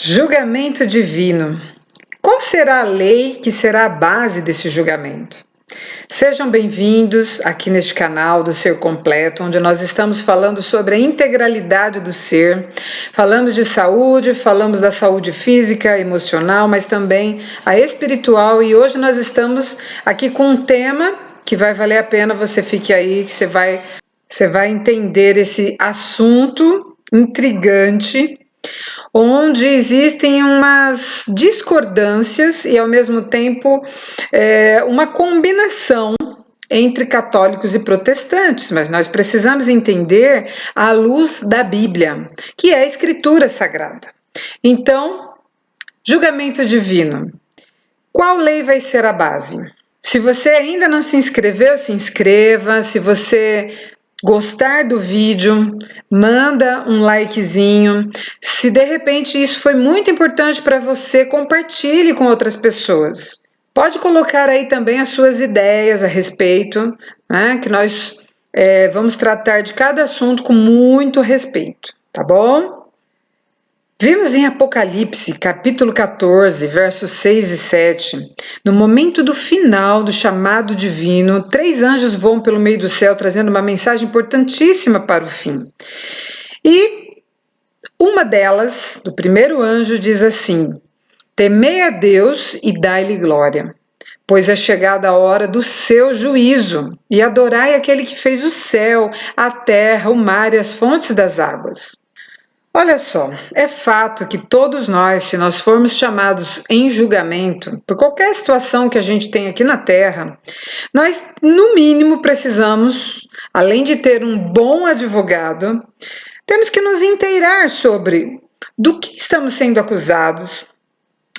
Julgamento divino. Qual será a lei que será a base desse julgamento? Sejam bem-vindos aqui neste canal do Ser Completo, onde nós estamos falando sobre a integralidade do ser. Falamos de saúde, falamos da saúde física, emocional, mas também a espiritual. E hoje nós estamos aqui com um tema que vai valer a pena você fique aí, que você vai entender esse assunto intrigante, onde existem umas discordâncias e, ao mesmo tempo, uma combinação entre católicos e protestantes, mas nós precisamos entender à luz da Bíblia, que é a Escritura Sagrada. Então, julgamento divino. Qual lei vai ser a base? Se você ainda não se inscreveu, se inscreva. Se você gostar do vídeo, manda um likezinho. Se de repente isso foi muito importante para você, compartilhe com outras pessoas. Pode colocar aí também as suas ideias a respeito, né, que nós vamos tratar de cada assunto com muito respeito, tá bom? Vimos em Apocalipse, capítulo 14, versos 6 e 7, no momento do final do chamado divino, 3 anjos voam pelo meio do céu trazendo uma mensagem importantíssima para o fim. E uma delas, do primeiro anjo, diz assim: temei a Deus e dai-lhe glória, pois é chegada a hora do seu juízo, e adorai aquele que fez o céu, a terra, o mar e as fontes das águas. Olha só, é fato que todos nós, se nós formos chamados em julgamento, por qualquer situação que a gente tem aqui na Terra, nós, no mínimo, precisamos, além de ter um bom advogado, temos que nos inteirar sobre do que estamos sendo acusados,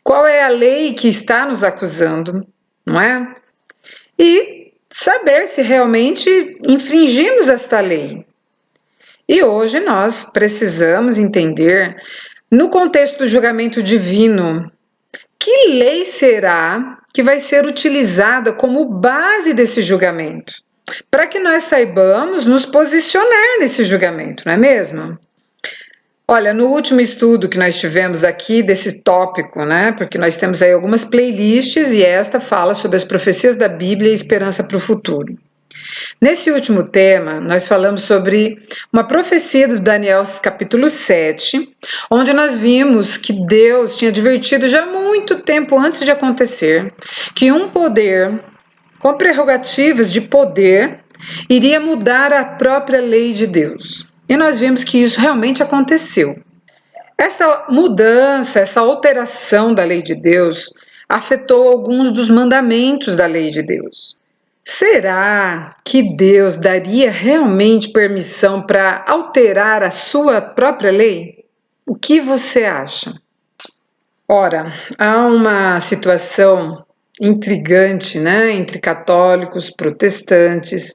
qual é a lei que está nos acusando, não é? E saber se realmente infringimos esta lei. E hoje nós precisamos entender, no contexto do julgamento divino, que lei será que vai ser utilizada como base desse julgamento, para que nós saibamos nos posicionar nesse julgamento, não é mesmo? Olha, no último estudo que nós tivemos aqui desse tópico, né, porque nós temos aí algumas playlists e esta fala sobre as profecias da Bíblia e esperança para o futuro. Nesse último tema, nós falamos sobre uma profecia do Daniel capítulo 7, onde nós vimos que Deus tinha advertido já muito tempo antes de acontecer que um poder com prerrogativas de poder iria mudar a própria lei de Deus. E nós vimos que isso realmente aconteceu. Essa mudança, essa alteração da lei de Deus afetou alguns dos mandamentos da lei de Deus. Será que Deus daria realmente permissão para alterar a sua própria lei? O que você acha? Ora, há uma situação intrigante, né, entre católicos, protestantes,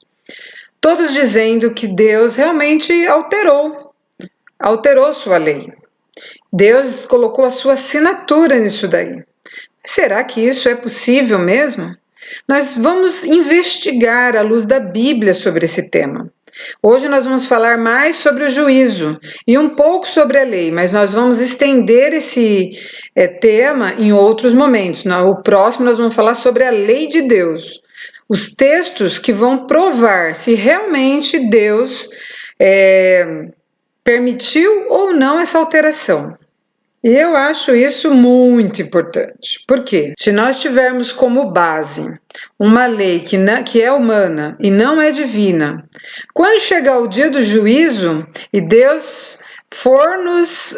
todos dizendo que Deus realmente alterou sua lei. Deus colocou a sua assinatura nisso daí. Será que isso é possível mesmo? Nós vamos investigar à luz da Bíblia sobre esse tema. Hoje nós vamos falar mais sobre o juízo e um pouco sobre a lei, mas nós vamos estender esse tema em outros momentos. No próximo nós vamos falar sobre a lei de Deus, os textos que vão provar se realmente Deus permitiu ou não essa alteração. E eu acho isso muito importante. Por quê? Se nós tivermos como base uma lei que é humana e não é divina, quando chegar o dia do juízo e Deus for nos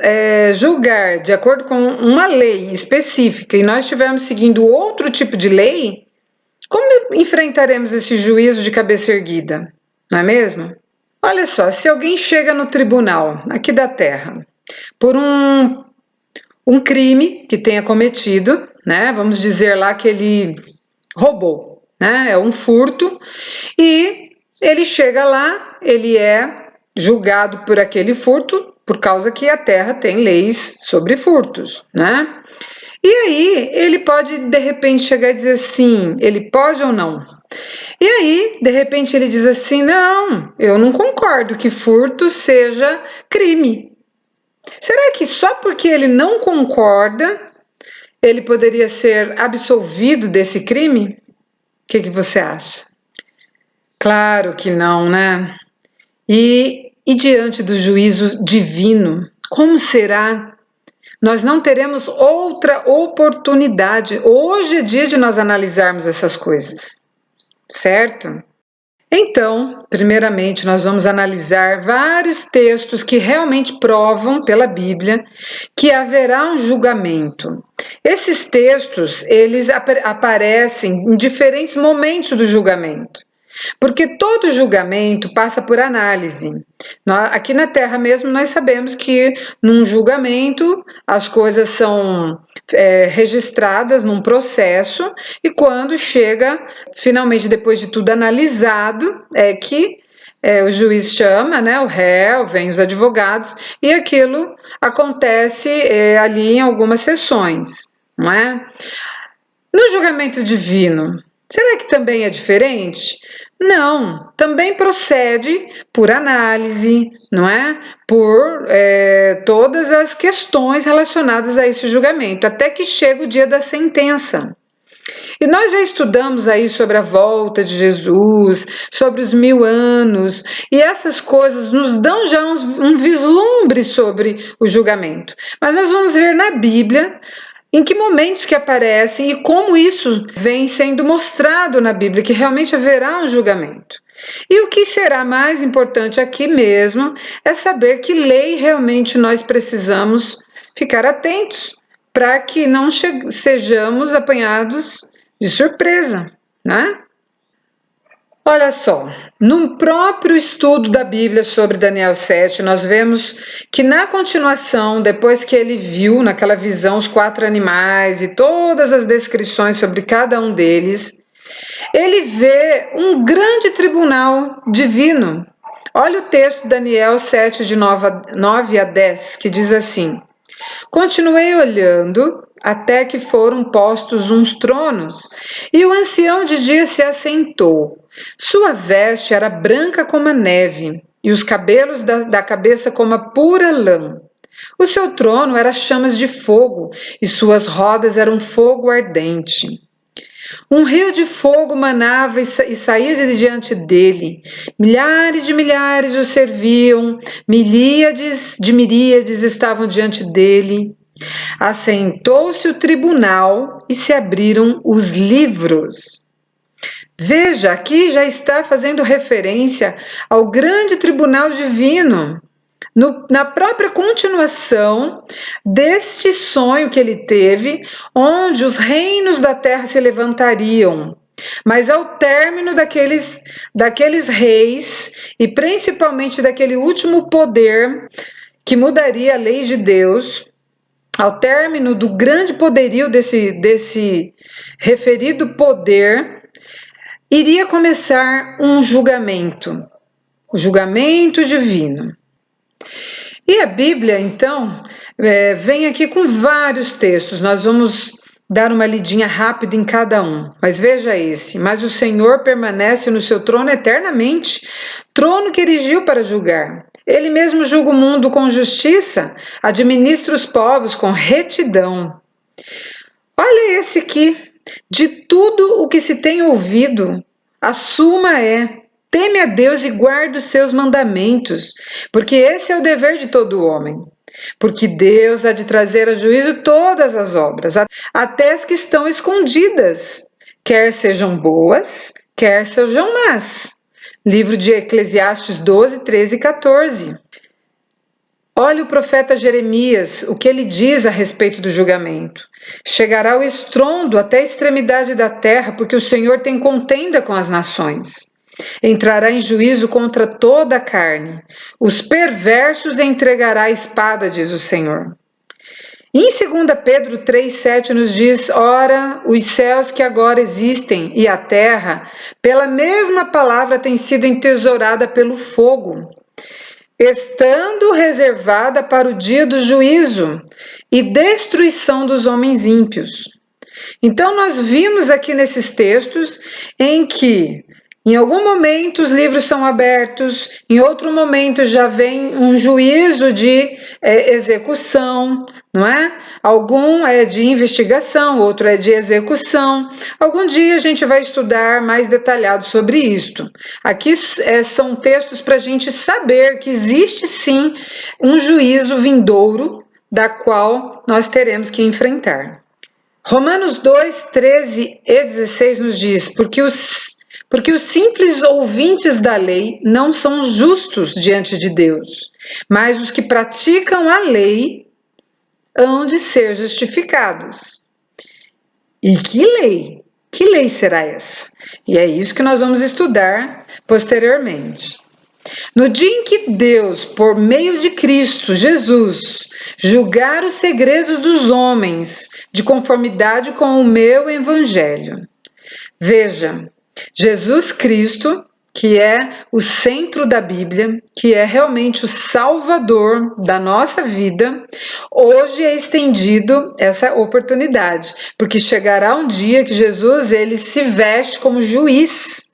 julgar de acordo com uma lei específica e nós estivermos seguindo outro tipo de lei, como enfrentaremos esse juízo de cabeça erguida? Não é mesmo? Olha só, se alguém chega no tribunal aqui da Terra por um crime que tenha cometido, né? Vamos dizer lá que ele roubou, né? É um furto, e ele chega lá, ele é julgado por aquele furto, por causa que a Terra tem leis sobre furtos, né? E aí ele pode de repente chegar e dizer assim, ele pode ou não? E aí, de repente ele diz assim, não, eu não concordo que furto seja crime. Será que só porque ele não concorda, ele poderia ser absolvido desse crime? O que você acha? Claro que não, né? E diante do juízo divino, como será? Nós não teremos outra oportunidade. Hoje é dia de nós analisarmos essas coisas, certo? Então, primeiramente, nós vamos analisar vários textos que realmente provam pela Bíblia que haverá um julgamento. Esses textos, eles aparecem em diferentes momentos do julgamento. Porque todo julgamento passa por análise. Aqui na Terra mesmo nós sabemos que num julgamento as coisas são registradas num processo e quando chega, finalmente depois de tudo analisado, é que o juiz chama, né, o réu, vem os advogados e aquilo acontece ali em algumas sessões, não é? No julgamento divino, será que também é diferente? Não, também procede por análise, não é? Por todas as questões relacionadas a esse julgamento, até que chega o dia da sentença. E nós já estudamos aí sobre a volta de Jesus, sobre os 1000 anos, e essas coisas nos dão já um vislumbre sobre o julgamento. Mas nós vamos ver na Bíblia em que momentos que aparecem e como isso vem sendo mostrado na Bíblia, que realmente haverá um julgamento. E o que será mais importante aqui mesmo é saber que lei realmente nós precisamos ficar atentos para que não sejamos apanhados de surpresa, né? Olha só, no próprio estudo da Bíblia sobre Daniel 7, nós vemos que na continuação, depois que ele viu naquela visão os 4 animais e todas as descrições sobre cada um deles, ele vê um grande tribunal divino. Olha o texto Daniel 7, de 9 a 10, que diz assim: Continuei olhando até que foram postos uns tronos, e o ancião de dia se assentou. Sua veste era branca como a neve, e os cabelos da cabeça como a pura lã. O seu trono era chamas de fogo, e suas rodas eram fogo ardente. Um rio de fogo manava e saía de diante dele. Milhares de milhares o serviam, miríades de miríades estavam diante dele. Assentou-se o tribunal e se abriram os livros. Veja, aqui já está fazendo referência ao grande tribunal divino. Na própria continuação deste sonho que ele teve, onde os reinos da terra se levantariam, mas ao término daqueles reis, e principalmente daquele último poder que mudaria a lei de Deus, ao término do grande poderio desse referido poder, iria começar um julgamento, o julgamento divino. E a Bíblia, então, vem aqui com vários textos, nós vamos dar uma lidinha rápida em cada um, mas veja esse: mas o Senhor permanece no seu trono eternamente, trono que erigiu para julgar. Ele mesmo julga o mundo com justiça, administra os povos com retidão. Olha esse aqui: de tudo o que se tem ouvido, a suma é: teme a Deus e guarde os seus mandamentos, porque esse é o dever de todo homem. Porque Deus há de trazer a juízo todas as obras, até as que estão escondidas, quer sejam boas, quer sejam más. Livro de Eclesiastes 12, 13 e 14. Olha o profeta Jeremias, o que ele diz a respeito do julgamento. Chegará o estrondo até a extremidade da terra, porque o Senhor tem contenda com as nações. Entrará em juízo contra toda a carne. Os perversos entregará a espada, diz o Senhor. Em 2 Pedro 3,7 nos diz: ora, os céus que agora existem e a terra, pela mesma palavra, tem sido entesourada pelo fogo, estando reservada para o dia do juízo e destruição dos homens ímpios. Então nós vimos aqui nesses textos em que Em algum momento os livros são abertos, em outro momento já vem um juízo de execução, não é? Algum é de investigação, outro é de execução. Algum dia a gente vai estudar mais detalhado sobre isto. Aqui são textos para a gente saber que existe sim um juízo vindouro da qual nós teremos que enfrentar. Romanos 2, 13 e 16 nos diz, porque os simples ouvintes da lei não são justos diante de Deus, mas os que praticam a lei hão de ser justificados. E que lei? Que lei será essa? E é isso que nós vamos estudar posteriormente. No dia em que Deus, por meio de Cristo Jesus, julgar os segredos dos homens de conformidade com o meu evangelho. Veja, Jesus Cristo, que é o centro da Bíblia, que é realmente o Salvador da nossa vida, hoje é estendido essa oportunidade, porque chegará um dia que Jesus ele se veste como juiz.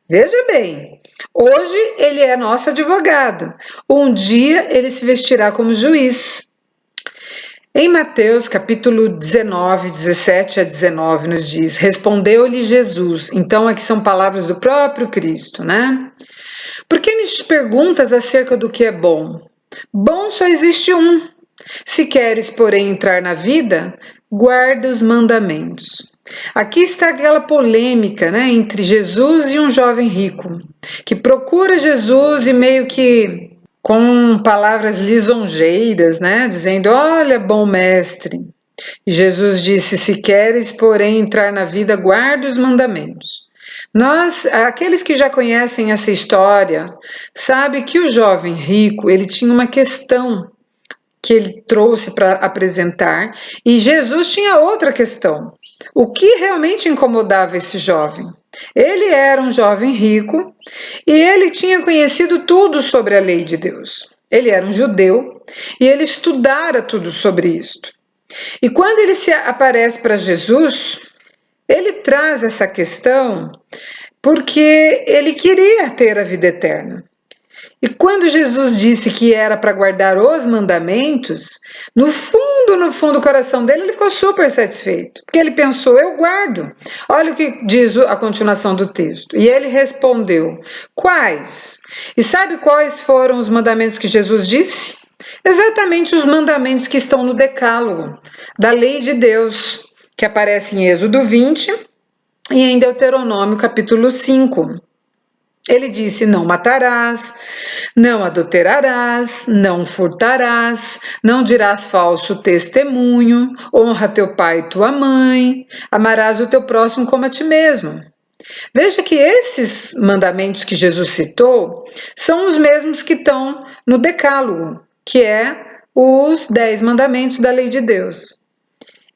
Veja bem, hoje ele é nosso advogado, um dia ele se vestirá como juiz. Em Mateus capítulo 19, 17 a 19 nos diz, respondeu-lhe Jesus, então aqui são palavras do próprio Cristo, né? Por que me perguntas acerca do que é bom? Bom só existe um. Se queres, porém, entrar na vida, guarda os mandamentos. Aqui está aquela polêmica, né, entre Jesus e um jovem rico, que procura Jesus e meio que com palavras lisonjeiras, né, dizendo, olha, bom mestre. E Jesus disse, se queres, porém, entrar na vida, guarda os mandamentos. Aqueles que já conhecem essa história, sabem que o jovem rico, ele tinha uma questão que ele trouxe para apresentar, e Jesus tinha outra questão. O que realmente incomodava esse jovem? Ele era um jovem rico e ele tinha conhecido tudo sobre a lei de Deus. Ele era um judeu e ele estudara tudo sobre isto. E quando ele se aparece para Jesus, ele traz essa questão porque ele queria ter a vida eterna. E quando Jesus disse que era para guardar os mandamentos, no fundo do coração dele, ele ficou super satisfeito. Porque ele pensou, eu guardo. Olha o que diz a continuação do texto. E ele respondeu, quais? E sabe quais foram os mandamentos que Jesus disse? Exatamente os mandamentos que estão no decálogo, da lei de Deus, que aparece em Êxodo 20 e em Deuteronômio capítulo 5. Ele disse, não matarás, não adulterarás, não furtarás, não dirás falso testemunho, honra teu pai e tua mãe, amarás o teu próximo como a ti mesmo. Veja que esses mandamentos que Jesus citou são os mesmos que estão no Decálogo, que é os 10 mandamentos da lei de Deus.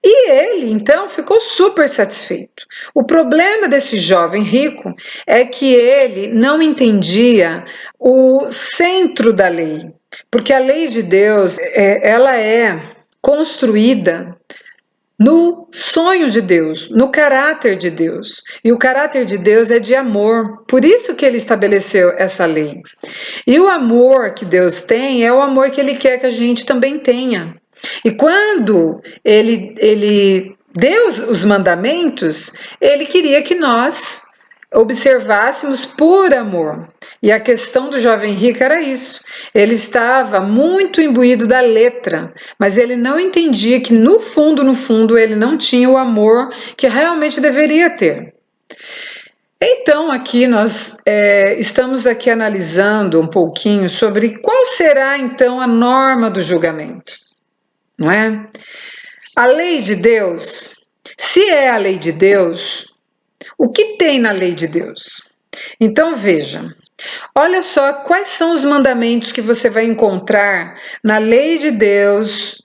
E ele, então, ficou super satisfeito. O problema desse jovem rico é que ele não entendia o centro da lei, porque a lei de Deus, ela é construída no sonho de Deus, no caráter de Deus. E o caráter de Deus é de amor. Por isso que ele estabeleceu essa lei. E o amor que Deus tem é o amor que ele quer que a gente também tenha. E quando ele deu os mandamentos, ele queria que nós observássemos por amor. E a questão do jovem rico era isso. Ele estava muito imbuído da letra, mas ele não entendia que no fundo, ele não tinha o amor que realmente deveria ter. Então, aqui nós estamos aqui analisando um pouquinho sobre qual será então a norma do julgamento, não é? A lei de Deus, se é a lei de Deus, o que tem na lei de Deus? Então veja, olha só quais são os mandamentos que você vai encontrar na lei de Deus,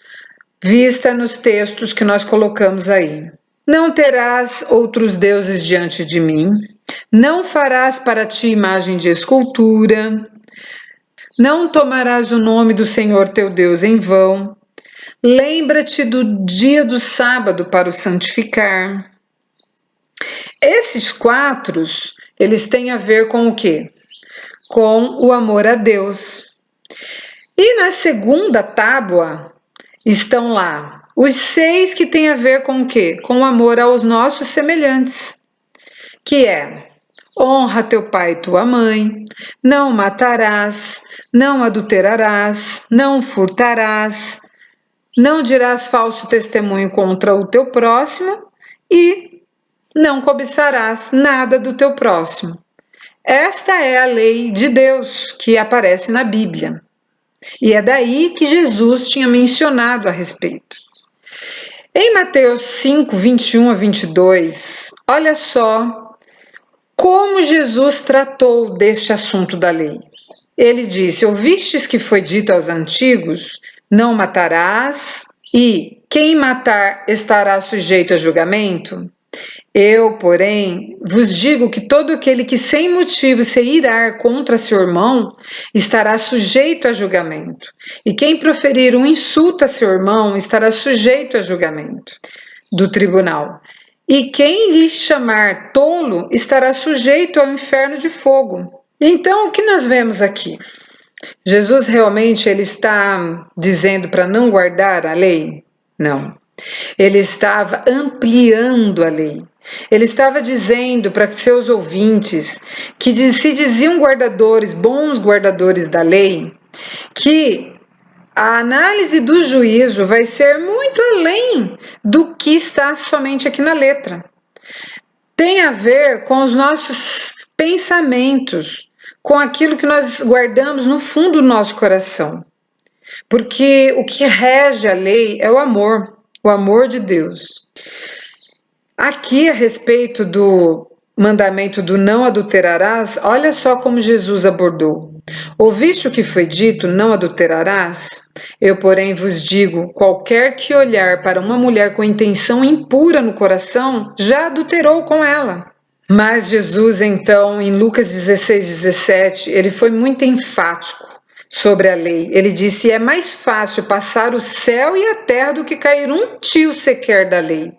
vista nos textos que nós colocamos aí. Não terás outros deuses diante de mim, não farás para ti imagem de escultura, não tomarás o nome do Senhor teu Deus em vão, lembra-te do dia do sábado para o santificar. Esses 4 eles têm a ver com o quê? Com o amor a Deus. E na segunda tábua estão lá os 6 que têm a ver com o quê? Com o amor aos nossos semelhantes, que é: honra teu pai e tua mãe, não matarás, não adulterarás, não furtarás, não dirás falso testemunho contra o teu próximo e não cobiçarás nada do teu próximo. Esta é a lei de Deus que aparece na Bíblia. E é daí que Jesus tinha mencionado a respeito. Em Mateus 5, 21 a 22, olha só como Jesus tratou deste assunto da lei. Ele disse: ouvistes que foi dito aos antigos, não matarás, e quem matar estará sujeito a julgamento? Eu, porém, vos digo que todo aquele que sem motivo se irar contra seu irmão estará sujeito a julgamento. E quem proferir um insulto a seu irmão estará sujeito a julgamento do tribunal. E quem lhe chamar tolo estará sujeito ao inferno de fogo. Então, o que nós vemos aqui? Jesus realmente ele está dizendo para não guardar a lei? Não. Ele estava ampliando a lei. Ele estava dizendo para seus ouvintes, que se diziam guardadores, bons guardadores da lei, que a análise do juízo vai ser muito além do que está somente aqui na letra. Tem a ver com os nossos pensamentos, com aquilo que nós guardamos no fundo do nosso coração. Porque o que rege a lei é o amor de Deus. Aqui, a respeito do mandamento do não adulterarás, olha só como Jesus abordou. Ouviste o que foi dito, não adulterarás? Eu, porém, vos digo, qualquer que olhar para uma mulher com intenção impura no coração, já adulterou com ela. Mas Jesus, então, em Lucas 16, 17, ele foi muito enfático sobre a lei. Ele disse: é mais fácil passar o céu e a terra do que cair um tio sequer da lei.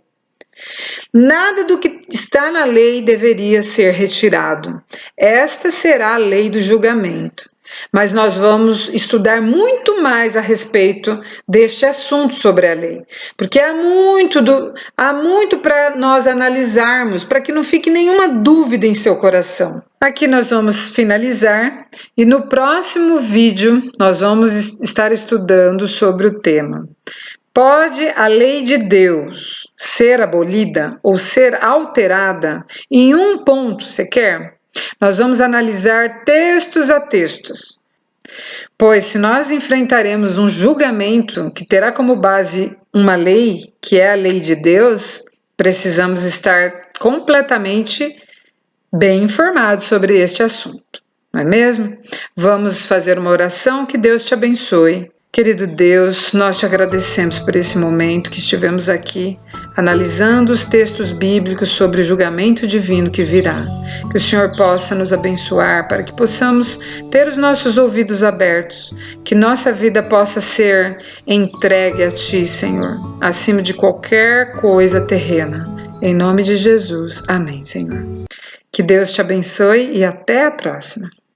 Nada do que está na lei deveria ser retirado. Esta será a lei do julgamento. Mas nós vamos estudar muito mais a respeito deste assunto sobre a lei, porque há muito para nós analisarmos, para que não fique nenhuma dúvida em seu coração. Aqui nós vamos finalizar e no próximo vídeo nós vamos estar estudando sobre o tema: pode a lei de Deus ser abolida ou ser alterada em um ponto sequer? Nós vamos analisar textos a textos, pois se nós enfrentaremos um julgamento que terá como base uma lei, que é a lei de Deus, precisamos estar completamente bem informados sobre este assunto, não é mesmo? Vamos fazer uma oração. Que Deus te abençoe. Querido Deus, nós te agradecemos por esse momento que estivemos aqui analisando os textos bíblicos sobre o julgamento divino que virá. Que o Senhor possa nos abençoar para que possamos ter os nossos ouvidos abertos, que nossa vida possa ser entregue a Ti, Senhor, acima de qualquer coisa terrena. Em nome de Jesus. Amém, Senhor. Que Deus te abençoe e até a próxima.